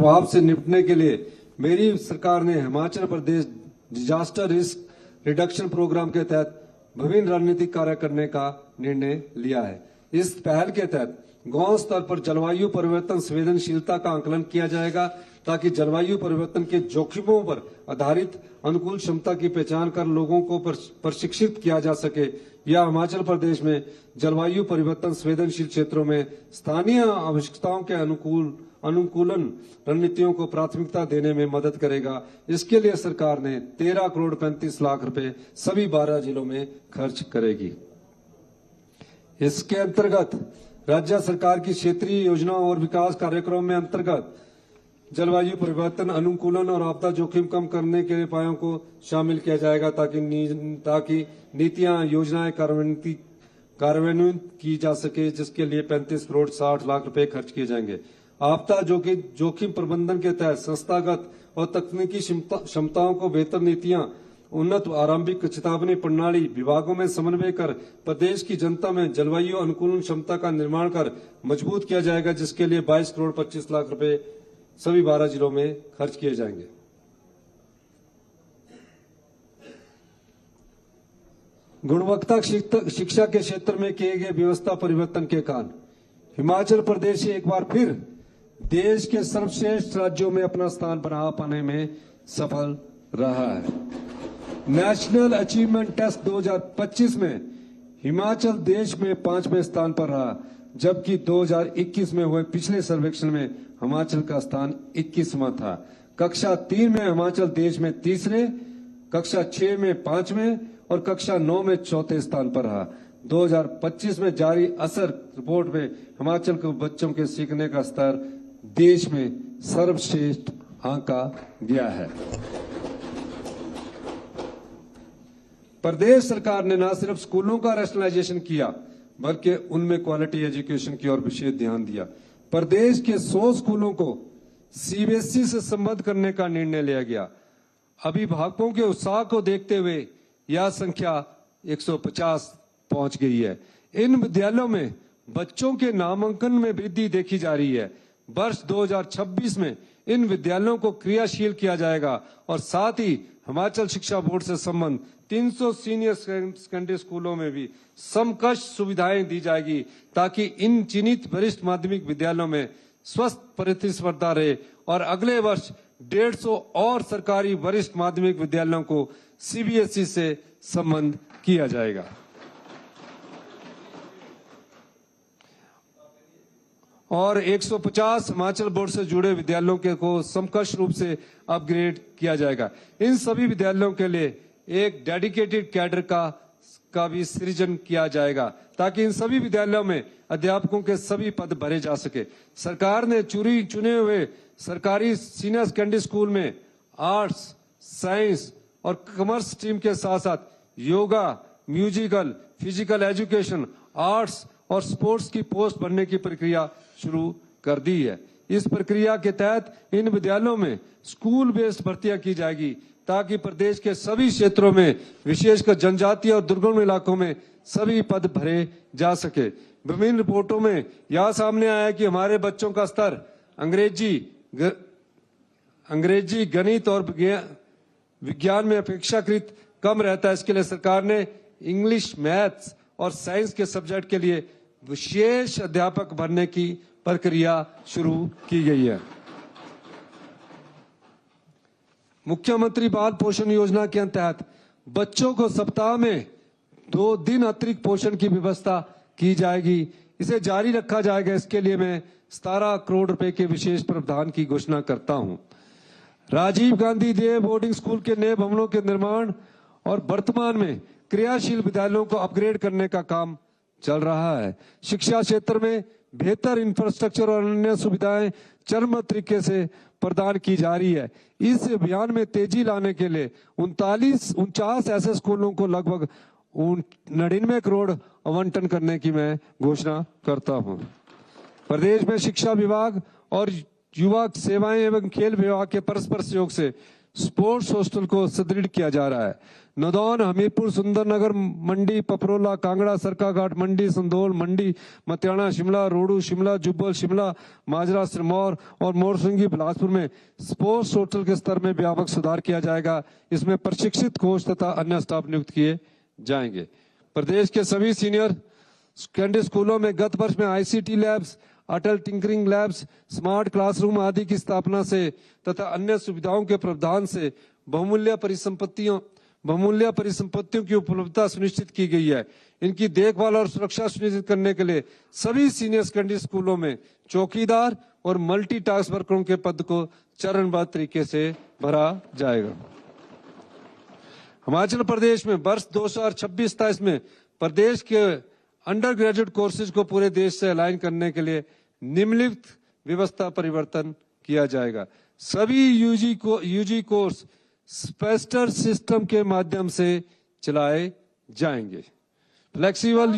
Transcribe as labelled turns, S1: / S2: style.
S1: प्रभाव से निपटने के लिए मेरी सरकार ने Himachal Pradesh disaster risk reduction programme के तहत विभिन्न रणनीतिक कार्य करने का निर्णय लिया है। इस पहल के तहत गांव स्तर पर जलवायु परिवर्तन संवेदनशीलता का आकलन किया जाएगा ताकि जलवायु परिवर्तन के जोखिमों पर आधारित अनुकूल क्षमता की पहचान कर लोगों को प्रशिक्षित किया जा सके। यह हिमाचल प्रदेश में जलवायु परिवर्तन संवेदनशील क्षेत्रों में स्थानीय आवश्यकताओं के अनुकूलन रणनीतियों को प्राथमिकता देने में मदद करेगा। इसके लिए सरकार ने 13 करोड़ 35 लाख रुपए सभी 12 जिलों में खर्च करेगी। इसके अंतर्गत राज्य सरकार की क्षेत्रीय योजनाओं और विकास कार्यक्रमों में अंतर्गत जलवायु परिवर्तन अनुकूलन और आपदा जोखिम कम करने के उपायों को शामिल किया जाएगा ताकि नीतियां योजनाएं कार्यान्वित की जा सके, जिसके लिए 35 करोड़ 60 लाख रुपए खर्च किए जाएंगे। आपदा जोखिम प्रबंधन के तहत संस्थागत और तकनीकी क्षमताओं को बेहतर नीतियां उन्नत आरंभिक चेतावनी प्रणाली विभागों में समन्वय कर प्रदेश की जनता में जलवायु अनुकूलन क्षमता का निर्माण कर मजबूत किया जाएगा, जिसके लिए 22 करोड़ 25 लाख रुपए सभी 12 जिलों में खर्च किए जाएंगे। गुणवत्ता शिक्षा के क्षेत्र में किए गए व्यवस्था परिवर्तन के कारण हिमाचल प्रदेश एक बार फिर देश के सर्वश्रेष्ठ राज्यों में अपना स्थान बना पाने में सफल रहा है। नेशनल अचीवमेंट टेस्ट 2025 में हिमाचल देश में 5वें स्थान पर रहा, जबकि 2021 में हुए पिछले सर्वेक्षण में हिमाचल का स्थान 21वां था। कक्षा 3 में हिमाचल देश में तीसरे, कक्षा 6 में 5वें और कक्षा 9 में 4थे स्थान पर रहा। 2025 में जारी असर रिपोर्ट में हिमाचल के बच्चों के सीखने का स्तर देश में सर्वश्रेष्ठ आंका गया है। प्रदेश सरकार ने न सिर्फ स्कूलों का रैशनलाइजेशन किया बल्कि उनमें क्वालिटी एजुकेशन की ओर विशेष ध्यान दिया। प्रदेश के 100 स्कूलों को सीबीएसई से संबद्ध करने का निर्णय लिया गया। अभिभावकों के उत्साह को देखते हुए यह संख्या 150 पहुंच गई है। इन विद्यालयों में बच्चों के नामांकन में वृद्धि देखी जा रही है। वर्ष 2026 में इन विद्यालयों को क्रियाशील किया जाएगा और साथ ही हिमाचल शिक्षा बोर्ड से संबंध 300 सीनियर सेकेंडरी स्कूलों में भी समकक्ष सुविधाएं दी जाएगी ताकि इन चिन्हित वरिष्ठ माध्यमिक विद्यालयों में स्वस्थ प्रतिस्पर्धा रहे और अगले वर्ष 150 और सरकारी वरिष्ठ माध्यमिक विद्यालयों को सीबीएसई से संबद्ध किया जाएगा। और 150 हिमाचल बोर्ड से जुड़े विद्यालयों के को समकक्ष रूप से अपग्रेड किया जाएगा। इन सभी विद्यालयों के लिए एक डेडिकेटेड कैडर का भी सृजन किया जाएगा ताकि इन सभी विद्यालयों में अध्यापकों के सभी पद भरे जा सके। सरकार ने चुने हुए सरकारी सीनियर सेकेंडरी स्कूल में आर्ट्स, साइंस और कॉमर्स स्ट्रीम के साथ साथ yoga, musical, physical education, arts और स्पोर्ट्स की पोस्ट भरने की प्रक्रिया शुरू कर दी है। इस प्रक्रिया के तहत इन विद्यालयों में स्कूल बेस्ड भर्तियां की जाएगी ताकि प्रदेश के सभी क्षेत्रों में विशेषकर जनजातीय और दुर्गम इलाकों में सभी पद भरे जा सके। विभिन्न रिपोर्टों में यह सामने आया है कि हमारे बच्चों का स्तर अंग्रेजी, गणित और विज्ञान में अपेक्षाकृत कम रहता है। इसके लिए सरकार ने इंग्लिश, मैथ्स और साइंस के सब्जेक्ट के लिए विशेष अध्यापक भरने की प्रक्रिया शुरू की गई है। मुख्यमंत्री बाल पोषण योजना के तहत बच्चों को सप्ताह में 2 दिन अतिरिक्त पोषण की व्यवस्था की जाएगी। इसे जारी रखा जाएगा। इसके लिए मैं 17 करोड़ रुपए के विशेष प्रावधान की घोषणा करता हूं। Rajiv Gandhi day boarding school के नए भवनों के निर्माण और वर्तमान में क्रियाशील विद्यालयों को अपग्रेड करने का काम चल रहा है। शिक्षा क्षेत्र में बेहतर इंफ्रास्ट्रक्चर और अन्य सुविधाएं चरम तरीके से प्रदान की जा रही है। इस अभियान में तेजी लाने के लिए 49 ऐसे स्कूलों को लगभग 99 करोड़ आवंटन करने की मैं घोषणा करता हूं। प्रदेश में शिक्षा विभाग और युवा सेवाएं एवं खेल विभाग के परस्पर सहयोग से स्पोर्ट्स हॉस्टल को सुदृढ़ किया जा रहा है। नदौन, हमीरपुर, सुंदरनगर, मंडी, पपरोला, कांगड़ा, सरकाघाट, मंडी, संधोल, मंडी, मतियाना, शिमला, रोडू, शिमला, जुब्बल, शिमला, माजरा, सिरमौर और मोरसिंगी, बिलासपुर में स्पोर्ट्स हॉस्टल के स्तर में व्यापक सुधार किया जाएगा। इसमें प्रशिक्षित कोच तथा अन्य स्टाफ नियुक्त किए जाएंगे। प्रदेश के सभी सीनियर सेकेंडरी स्कूलों में गत वर्ष में आईसीटी लैब्स, अटल टिंकरिंग लैब्स, स्मार्ट क्लासरूम आदि की स्थापना से तथा अन्य सुविधाओं के प्रावधान से बहुमूल्य परिसंपत्तियों की उपलब्धता सुनिश्चित की गई है। इनकी देखभाल और सुरक्षा सुनिश्चित करने के लिए सभी सीनियर सेकेंडरी स्कूलों में चौकीदार और मल्टीटास्क वर्करों के पद को चरणबद्ध तरीके से भरा जाएगा। हिमाचल प्रदेश में वर्ष 2026-27 में प्रदेश के अंडर ग्रेजुएट कोर्सेज को पूरे देश से अलाइन करने के लिए निम्नलिखित व्यवस्था परिवर्तन किया जाएगा। सभी यूजी कोर्स स्पेस्टर सिस्टम के माध्यम से चलाए जाएंगे। फ्लेक्सिबल